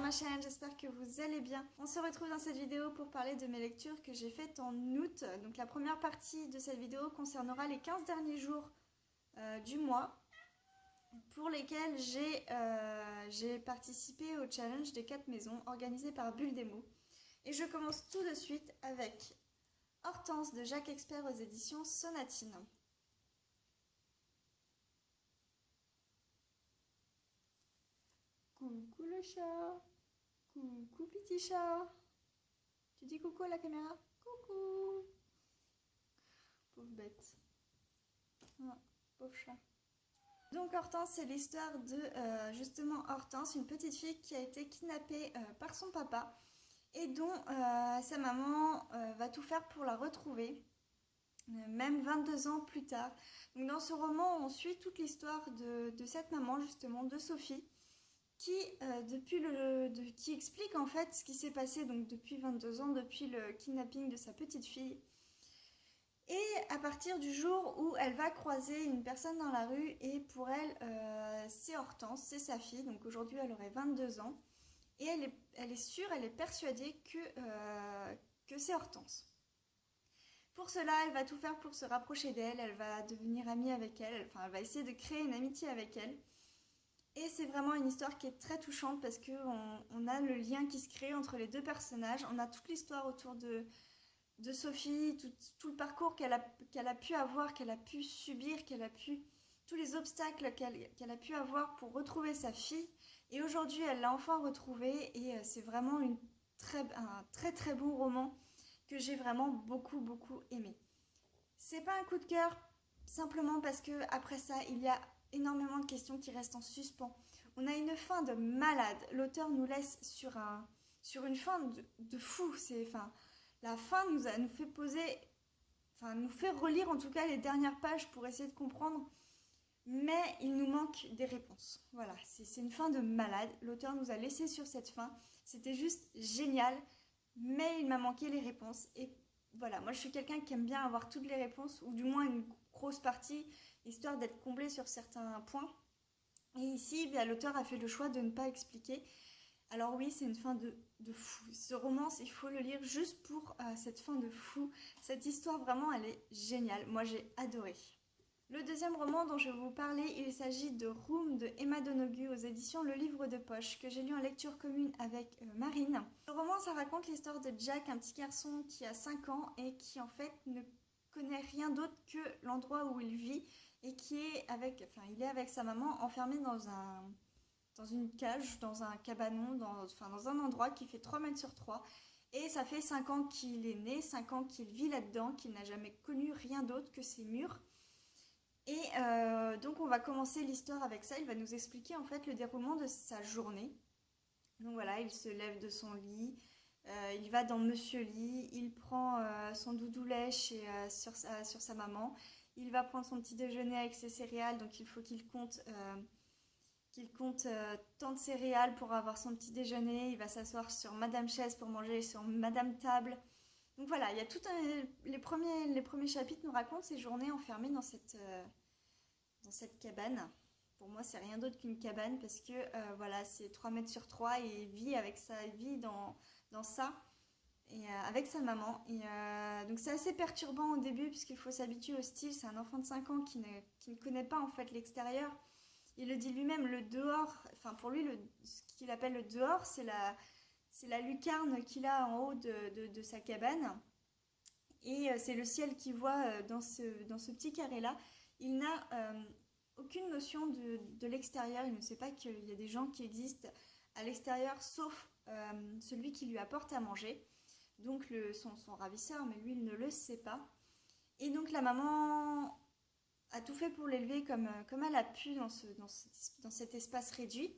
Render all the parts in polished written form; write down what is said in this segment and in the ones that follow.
ma chaîne, j'espère que vous allez bien. On se retrouve dans cette vidéo pour parler de mes lectures que j'ai faites en août. Donc la première partie de cette vidéo concernera les 15 derniers jours du mois pour lesquels j'ai participé au challenge des 4 maisons organisé par Bulle des mots. Et je commence tout de suite avec Hortense de Jacques Expert aux éditions Sonatine. Coucou le chat. Coucou petit chat. Tu dis coucou à la caméra? Coucou. Pauvre bête. Ah, pauvre chat. Donc Hortense, c'est l'histoire de justement Hortense, une petite fille qui a été kidnappée par son papa et dont sa maman va tout faire pour la retrouver, même 22 ans plus tard. Donc dans ce roman, on suit toute l'histoire de cette maman, justement, de Sophie, qui explique en fait ce qui s'est passé donc depuis 22 ans, depuis le kidnapping de sa petite fille. Et à partir du jour où elle va croiser une personne dans la rue, et pour elle, c'est Hortense, c'est sa fille, donc aujourd'hui elle aurait 22 ans, et elle est sûre, elle est persuadée que c'est Hortense. Pour cela, elle va tout faire pour se rapprocher d'elle, elle va devenir amie avec elle, enfin elle va essayer de créer une amitié avec elle. Et c'est vraiment une histoire qui est très touchante parce qu'on a le lien qui se crée entre les deux personnages, on a toute l'histoire autour de Sophie, tout le parcours qu'elle a pu avoir, qu'elle a pu subir, tous les obstacles qu'elle a pu avoir pour retrouver sa fille. Et aujourd'hui, elle l'a enfin retrouvée et c'est vraiment un très très bon roman que j'ai vraiment beaucoup aimé. C'est pas un coup de cœur, simplement parce que après ça, il y a énormément de questions qui restent en suspens. On a une fin de malade. L'auteur nous laisse sur une fin de fou. La fin nous fait nous fait relire en tout cas les dernières pages pour essayer de comprendre, mais il nous manque des réponses. Voilà, c'est une fin de malade. L'auteur nous a laissé sur cette fin. C'était juste génial, mais il m'a manqué les réponses. Et voilà, moi je suis quelqu'un qui aime bien avoir toutes les réponses, ou du moins une grosse partie, histoire d'être comblé sur certains points. Et ici, l'auteur a fait le choix de ne pas expliquer. Alors oui, c'est une fin de fou. Ce roman, il faut le lire juste pour cette fin de fou. Cette histoire, vraiment, elle est géniale. Moi, j'ai adoré. Le deuxième roman dont je vais vous parler, il s'agit de Room de Emma Donoghue aux éditions Le Livre de Poche, que j'ai lu en lecture commune avec Marine. Ce roman, ça raconte l'histoire de Jack, un petit garçon qui a 5 ans et qui en fait ne connaît rien d'autre que l'endroit où il vit et qui est il est avec sa maman enfermé dans une cage, dans un cabanon, dans un endroit qui fait 3 mètres sur 3. Et ça fait 5 ans qu'il est né, 5 ans qu'il vit là-dedans, qu'il n'a jamais connu rien d'autre que ces murs. Et donc on va commencer l'histoire avec ça, il va nous expliquer en fait le déroulement de sa journée. Donc voilà, il se lève de son lit, il va dans Monsieur Lit, il prend son doudou lait sur sa maman, il va prendre son petit déjeuner avec ses céréales, donc il faut qu'il compte tant de céréales pour avoir son petit déjeuner. Il va s'asseoir sur Madame Chaise pour manger sur Madame Table. Donc voilà, il y a les premiers chapitres nous racontent ces journées enfermées dans cette cabane. Pour moi, c'est rien d'autre qu'une cabane parce que voilà, c'est 3 mètres sur 3 et il vit dans ça. Et avec sa maman. Et donc c'est assez perturbant au début puisqu'il faut s'habituer au style. C'est un enfant de 5 ans qui ne connaît pas en fait l'extérieur. Il le dit lui-même, le dehors, enfin pour lui, ce qu'il appelle le dehors, c'est la lucarne qu'il a en haut de sa cabane. Et c'est le ciel qu'il voit dans ce petit carré-là. Il n'a aucune notion de l'extérieur. Il ne sait pas qu'il y a des gens qui existent à l'extérieur, sauf celui qui lui apporte à manger. Donc son ravisseur, mais lui, il ne le sait pas. Et donc la maman a tout fait pour l'élever comme elle a pu dans cet espace réduit.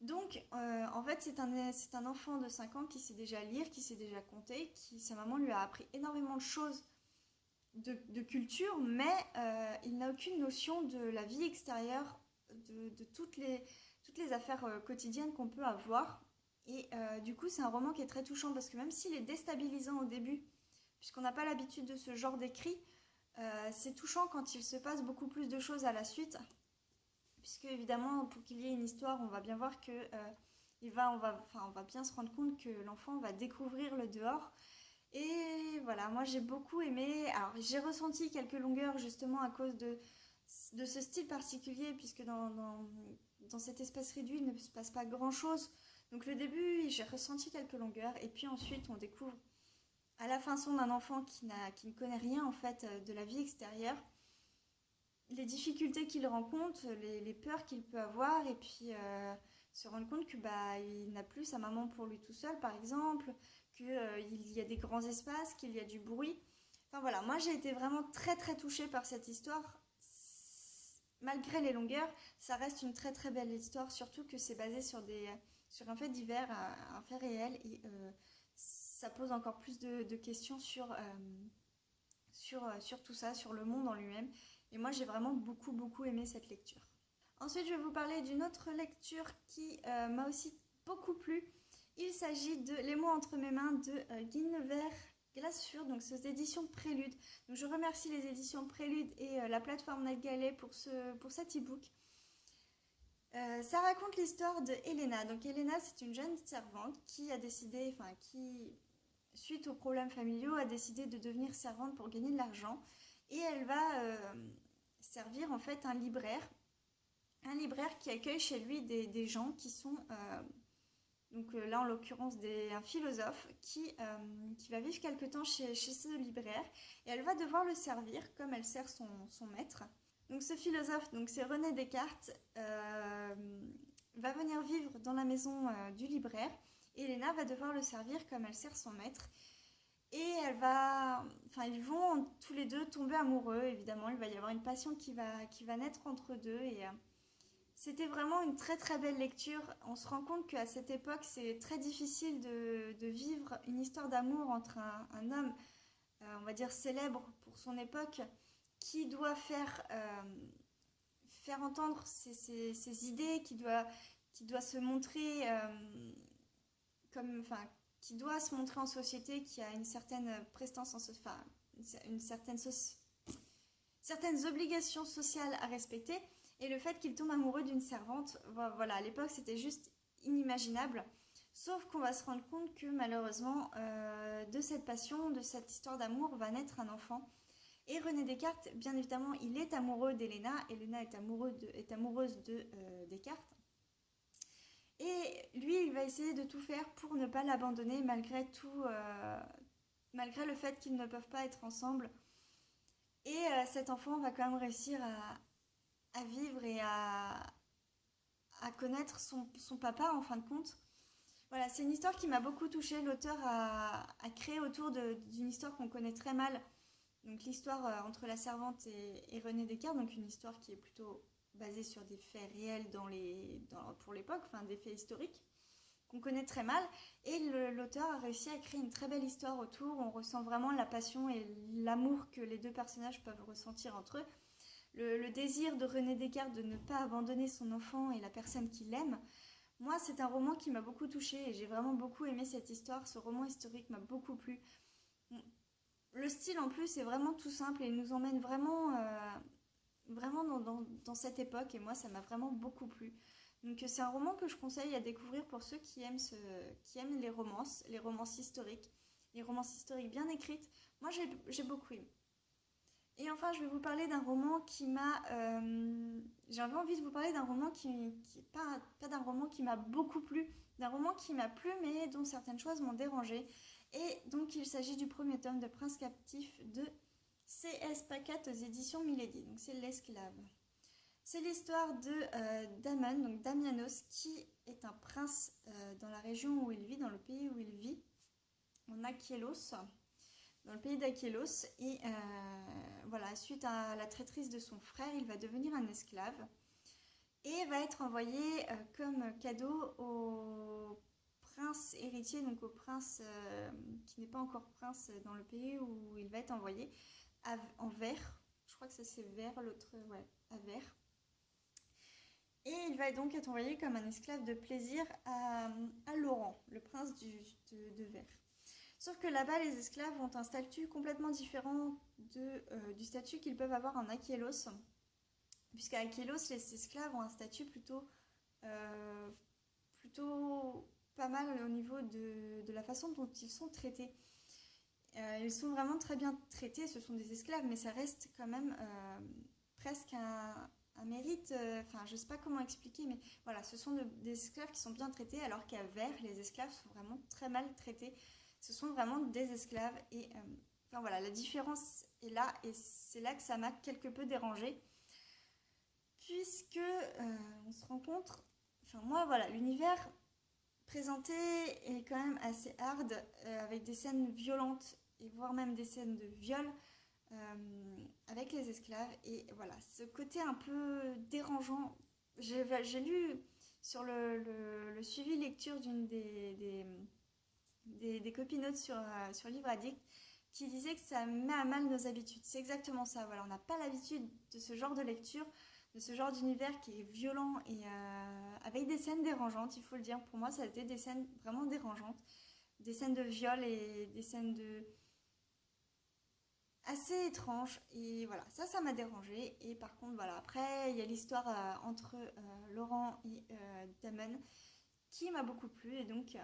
Donc, en fait, c'est un enfant de 5 ans qui sait déjà lire, qui sait déjà compter, sa maman lui a appris énormément de choses de culture, mais il n'a aucune notion de la vie extérieure, de toutes les affaires quotidiennes qu'on peut avoir. Et du coup, c'est un roman qui est très touchant parce que même s'il est déstabilisant au début, puisqu'on n'a pas l'habitude de ce genre d'écrit, c'est touchant quand il se passe beaucoup plus de choses à la suite, puisque évidemment pour qu'il y ait une histoire, on va bien voir qu'il on va bien se rendre compte que l'enfant va découvrir le dehors. Et voilà, moi j'ai beaucoup aimé. Alors j'ai ressenti quelques longueurs justement à cause de ce style particulier, puisque dans cet espace réduit, il ne se passe pas grand-chose. Donc le début, j'ai ressenti quelques longueurs, et puis ensuite on découvre à la façon d'un enfant qui ne connaît rien en fait de la vie extérieure, les difficultés qu'il rencontre, les peurs qu'il peut avoir, et puis se rendre compte que il n'a plus sa maman pour lui tout seul par exemple, qu'il y a des grands espaces, qu'il y a du bruit. Enfin voilà, moi j'ai été vraiment très très touchée par cette histoire. Malgré les longueurs, ça reste une très très belle histoire, surtout que c'est basé sur un fait divers, un fait réel, et ça pose encore plus de questions sur tout ça, sur le monde en lui-même. Et moi, j'ai vraiment beaucoup, beaucoup aimé cette lecture. Ensuite, je vais vous parler d'une autre lecture qui m'a aussi beaucoup plu. Il s'agit de Les mots entre mes mains de Guinevere Glassfur, donc c'est aux éditions Prélude. Donc je remercie les éditions Prélude et la plateforme NetGalley pour cet e-book. Ça raconte l'histoire de Elena. Donc Elena, c'est une jeune servante qui a décidé, suite aux problèmes familiaux, a décidé de devenir servante pour gagner de l'argent. Et elle va servir en fait un libraire qui accueille chez lui des gens qui sont, là en l'occurrence un philosophe qui va vivre quelque temps chez ce libraire, et elle va devoir le servir comme elle sert son maître. Donc ce philosophe, donc c'est René Descartes, va venir vivre dans la maison du libraire, et Elena va devoir le servir comme elle sert son maître. Et ils vont tous les deux tomber amoureux, évidemment. Il va y avoir une passion qui va naître entre deux. Et c'était vraiment une très très belle lecture. On se rend compte qu'à cette époque, c'est très difficile de vivre une histoire d'amour entre un homme, on va dire célèbre pour son époque, qui doit faire entendre ses idées, qui doit se montrer qui doit se montrer en société, qui a une certaine prestance certaines obligations sociales à respecter, et le fait qu'il tombe amoureux d'une servante, voilà, à l'époque c'était juste inimaginable. Sauf qu'on va se rendre compte que malheureusement, de cette passion, de cette histoire d'amour, va naître un enfant. Et René Descartes, bien évidemment, il est amoureux d'Elena. Elena est amoureuse de Descartes. Et lui, il va essayer de tout faire pour ne pas l'abandonner malgré tout, malgré le fait qu'ils ne peuvent pas être ensemble. Et cet enfant va quand même réussir à vivre et à connaître son papa en fin de compte. Voilà, c'est une histoire qui m'a beaucoup touchée. L'auteur a créé autour d'une histoire qu'on connaît très mal. Donc l'histoire entre la servante et René Descartes, donc une histoire qui est plutôt basée sur des faits réels pour l'époque, des faits historiques qu'on connaît très mal. Et l'auteur a réussi à créer une très belle histoire autour. On ressent vraiment la passion et l'amour que les deux personnages peuvent ressentir entre eux. Le désir de René Descartes de ne pas abandonner son enfant et la personne qu'il aime. Moi, c'est un roman qui m'a beaucoup touchée et j'ai vraiment beaucoup aimé cette histoire. Ce roman historique m'a beaucoup plu. Le style en plus est vraiment tout simple et il nous emmène vraiment dans cette époque, et moi ça m'a vraiment beaucoup plu. Donc c'est un roman que je conseille à découvrir pour ceux qui aiment les romances historiques, les romances historiques bien écrites. Moi j'ai beaucoup aimé. Et enfin, je vais vous parler d'un roman j'avais envie de vous parler d'un roman pas d'un roman qui m'a beaucoup plu, d'un roman qui m'a plu mais dont certaines choses m'ont dérangée. Et donc il s'agit du premier tome de Prince captif de C.S. Pacat aux éditions Milady. Donc c'est l'esclave. C'est l'histoire de Damon, donc Damianos, qui est un prince dans la région où il vit, dans le pays où il vit, en Achélos, dans le pays d'Achélos. Et suite à la traîtrise de son frère, il va devenir un esclave et va être envoyé comme cadeau au prince héritier, donc au prince qui n'est pas encore prince dans le pays où il va être envoyé, en Vert. Je crois que ça c'est Vert, l'autre, à Vert. Et il va donc être envoyé comme un esclave de plaisir à Laurent, le prince de Vert. Sauf que là-bas, les esclaves ont un statut complètement différent du statut qu'ils peuvent avoir en Achélos, puisqu'à Achélos, les esclaves ont un statut plutôt plutôt pas mal au niveau de la façon dont ils sont traités. Ils sont vraiment très bien traités, ce sont des esclaves, mais ça reste quand même presque un mérite, enfin je sais pas comment expliquer, mais voilà, ce sont des esclaves qui sont bien traités, alors qu'à Vert, les esclaves sont vraiment très mal traités. Ce sont vraiment des esclaves, et enfin voilà, la différence est là, et c'est là que ça m'a quelque peu dérangée, puisque on se rend compte, enfin moi voilà, l'univers présenté est quand même assez hard, avec des scènes violentes, et voire même des scènes de viol, avec les esclaves. Et voilà, ce côté un peu dérangeant, j'ai lu sur le suivi lecture d'une des copinotes sur Livre Addict, qui disait que ça met à mal nos habitudes. C'est exactement ça, voilà, on n'a pas l'habitude de ce genre de lecture, de ce genre d'univers qui est violent et avec des scènes dérangeantes, il faut le dire. Pour moi, ça a été des scènes vraiment dérangeantes, des scènes de viol et des scènes assez étranges, et voilà, ça m'a dérangée. Et par contre, voilà, après il y a l'histoire entre Laurent et Damon qui m'a beaucoup plu, et donc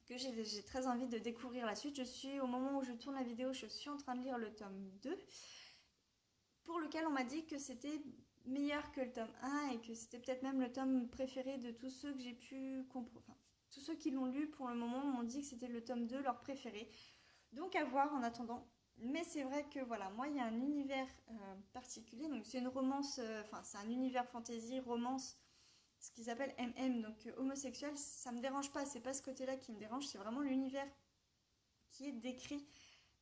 que j'ai très envie de découvrir la suite. Au moment où je tourne la vidéo, je suis en train de lire le tome 2, pour lequel on m'a dit que c'était meilleur que le tome 1, et que c'était peut-être même le tome préféré de tous ceux que j'ai pu comprendre. Enfin, tous ceux qui l'ont lu pour le moment m'ont dit que c'était le tome 2 leur préféré. Donc à voir en attendant. Mais c'est vrai que voilà, moi il y a un univers particulier, donc c'est une romance, enfin c'est un univers fantasy, romance, ce qu'ils appellent MM, donc homosexuel, ça me dérange pas, c'est pas ce côté-là qui me dérange, c'est vraiment l'univers qui est décrit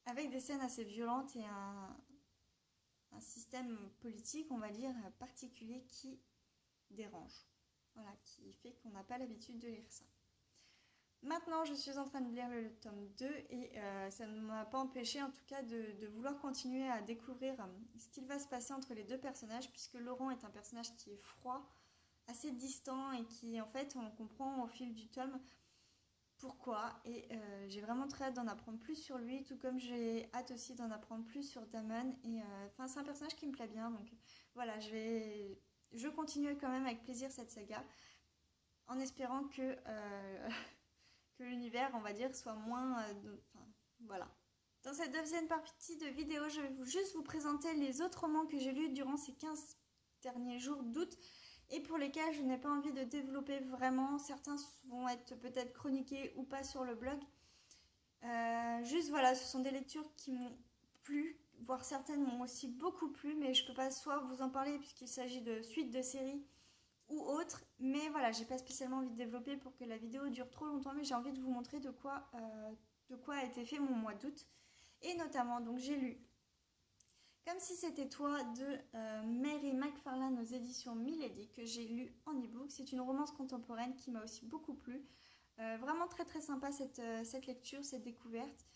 avec des scènes assez violentes et un système politique, on va dire, particulier qui dérange. Voilà, qui fait qu'on n'a pas l'habitude de lire ça. Maintenant, je suis en train de lire le tome 2, et ça ne m'a pas empêché en tout cas de vouloir continuer à découvrir ce qu'il va se passer entre les deux personnages, puisque Laurent est un personnage qui est froid, assez distant, et qui en fait on comprend au fil du tome pourquoi, et j'ai vraiment très hâte d'en apprendre plus sur lui, tout comme j'ai hâte aussi d'en apprendre plus sur Damon, et enfin c'est un personnage qui me plaît bien, donc voilà, je continue quand même avec plaisir cette saga, en espérant que que l'univers, on va dire, soit moins... enfin, voilà. Dans cette deuxième partie de vidéo, je vais juste vous présenter les autres romans que j'ai lus durant ces 15 derniers jours d'août, et pour lesquels je n'ai pas envie de développer vraiment. Certains vont être peut-être chroniqués ou pas sur le blog. Juste voilà, ce sont des lectures qui m'ont plu, voire certaines m'ont aussi beaucoup plu, mais je peux pas soit vous en parler puisqu'il s'agit de suites de séries ou autre, mais voilà, j'ai pas spécialement envie de développer pour que la vidéo dure trop longtemps, mais j'ai envie de vous montrer de quoi a été fait mon mois d'août. Et notamment, donc j'ai lu Comme si c'était toi de Mary McFarlane aux éditions Milady, que j'ai lu en e-book. C'est une romance contemporaine qui m'a aussi beaucoup plu. Vraiment très très sympa cette lecture, cette découverte.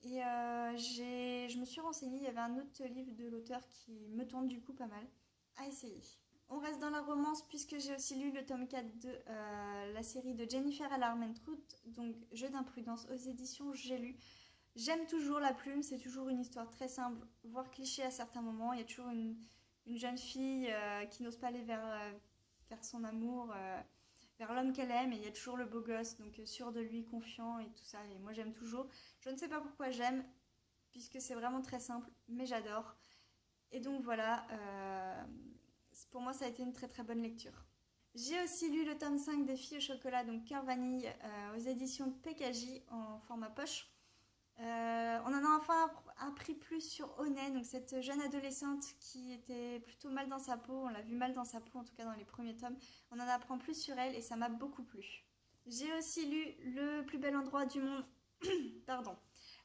Et je me suis renseignée, il y avait un autre livre de l'auteur qui me tente du coup pas mal à essayer. On reste dans la romance puisque j'ai aussi lu le tome 4 de la série de Jennifer Alarm Truth, donc Jeu d'imprudence aux éditions J'ai lu. J'aime toujours la plume, c'est toujours une histoire très simple, voire cliché à certains moments. Il y a toujours une jeune fille qui n'ose pas aller vers son amour, vers l'homme qu'elle aime, et il y a toujours le beau gosse, donc sûr de lui, confiant et tout ça. Et moi j'aime toujours. Je ne sais pas pourquoi j'aime, puisque c'est vraiment très simple, mais j'adore. Et donc voilà, pour moi ça a été une très très bonne lecture. J'ai aussi lu le tome 5 des Filles au chocolat, donc Cœur Vanille, aux éditions PKJ en format poche. On en a enfin appris plus sur Onet, donc cette jeune adolescente qui était plutôt mal dans sa peau, on l'a vu mal dans sa peau en tout cas dans les premiers tomes. On en apprend plus sur elle et ça m'a beaucoup plu. J'ai aussi lu Le plus bel endroit du monde, pardon.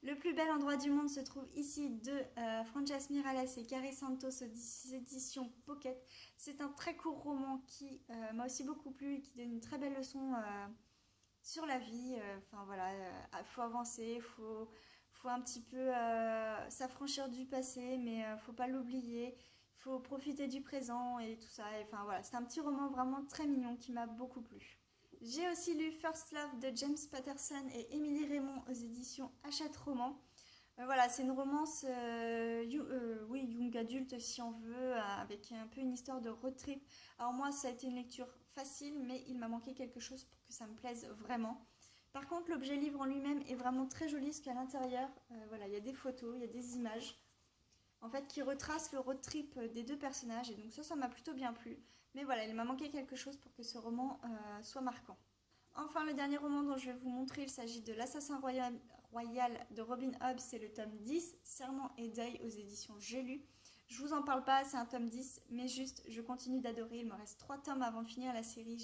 Le plus bel endroit du monde se trouve ici de Frances Miralles et Carrie Santos aux éditions Pocket. C'est un très court roman qui m'a aussi beaucoup plu et qui donne une très belle leçon sur la vie. Enfin voilà, faut avancer, faut un petit peu s'affranchir du passé, mais faut pas l'oublier. Faut profiter du présent et tout ça. Enfin voilà, c'est un petit roman vraiment très mignon qui m'a beaucoup plu. J'ai aussi lu First Love de James Patterson et Émilie Raymond aux éditions Hachette Roman. Voilà, c'est une romance, oui, young adulte si on veut, avec un peu une histoire de road trip. Alors moi, ça a été une lecture facile, mais il m'a manqué quelque chose pour que ça me plaise vraiment. Par contre, l'objet livre en lui-même est vraiment très joli, parce qu'à l'intérieur, voilà, il y a des photos, il y a des images, en fait, qui retracent le road trip des deux personnages, et donc ça m'a plutôt bien plu. Mais voilà, il m'a manqué quelque chose pour que ce roman soit marquant. Enfin, le dernier roman dont je vais vous montrer, il s'agit de L'Assassin Royal de Robin Hobb, c'est le tome 10, Serment et Deuil aux éditions J'ai lu. Je vous en parle pas, c'est un tome 10, mais juste, je continue d'adorer. Il me reste 3 tomes avant de finir la série.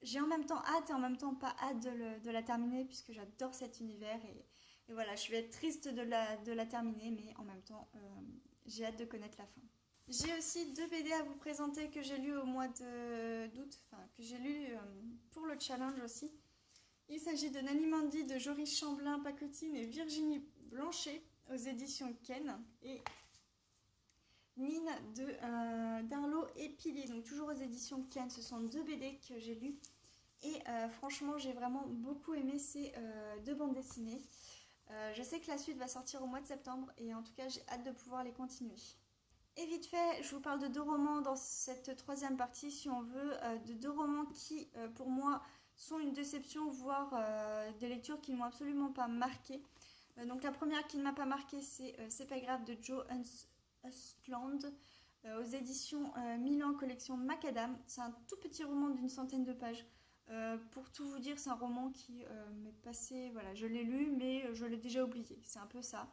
J'ai en même temps hâte et en même temps pas hâte de la terminer, puisque j'adore cet univers. Et voilà, je vais être triste de la terminer, mais en même temps, j'ai hâte de connaître la fin. J'ai aussi 2 BD à vous présenter que j'ai lu au mois d'août, enfin que j'ai lu pour le challenge aussi. Il s'agit de Nanny Mandy de Joris Chamblin Pacotine et Virginie Blanchet aux éditions Ken et Nine de Darlo et Pilier, donc toujours aux éditions Ken. Ce sont 2 BD que j'ai lus et franchement j'ai vraiment beaucoup aimé ces 2 bandes dessinées. Je sais que la suite va sortir au mois de septembre et en tout cas j'ai hâte de pouvoir les continuer. Et vite fait, je vous parle de 2 romans dans cette 3e partie, si on veut, de 2 romans qui, pour moi, sont une déception, voire des lectures qui ne m'ont absolument pas marquée. Donc la première qui ne m'a pas marquée, C'est pas grave de Joe Hustland, aux éditions Milan Collection Macadam. C'est un tout petit roman d'une centaine de pages. Pour tout vous dire, c'est un roman qui m'est passé, voilà, je l'ai lu, mais je l'ai déjà oublié. C'est un peu ça.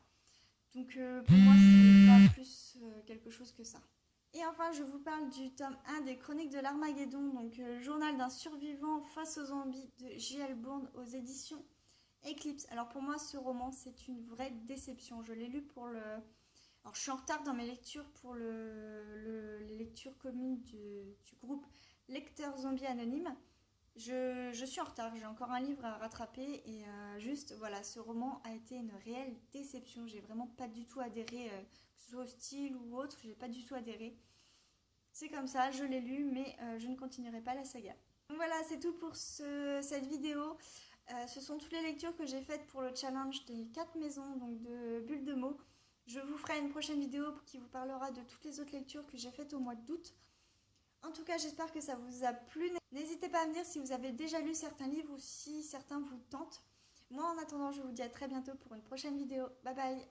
Donc pour moi, c'est pas plus quelque chose que ça. Et enfin, je vous parle du tome 1 des Chroniques de l'Armageddon, donc journal d'un survivant face aux zombies de J.L. Bourne aux éditions Eclipse. Alors pour moi, ce roman, c'est une vraie déception. Je l'ai lu pour le... Alors je suis en retard dans mes lectures pour les lectures communes du groupe Lecteurs Zombies Anonymes. Je suis en retard, j'ai encore un livre à rattraper et juste voilà, ce roman a été une réelle déception. J'ai vraiment pas du tout adhéré, que ce soit au style ou autre, j'ai pas du tout adhéré. C'est comme ça, je l'ai lu, mais je ne continuerai pas la saga. Donc voilà, c'est tout pour cette vidéo. Ce sont toutes les lectures que j'ai faites pour le challenge des 4 maisons, donc de Bulle de mots. Je vous ferai une prochaine vidéo qui vous parlera de toutes les autres lectures que j'ai faites au mois d'août. En tout cas, j'espère que ça vous a plu. N'hésitez pas à me dire si vous avez déjà lu certains livres ou si certains vous tentent. Moi, en attendant, je vous dis à très bientôt pour une prochaine vidéo. Bye bye!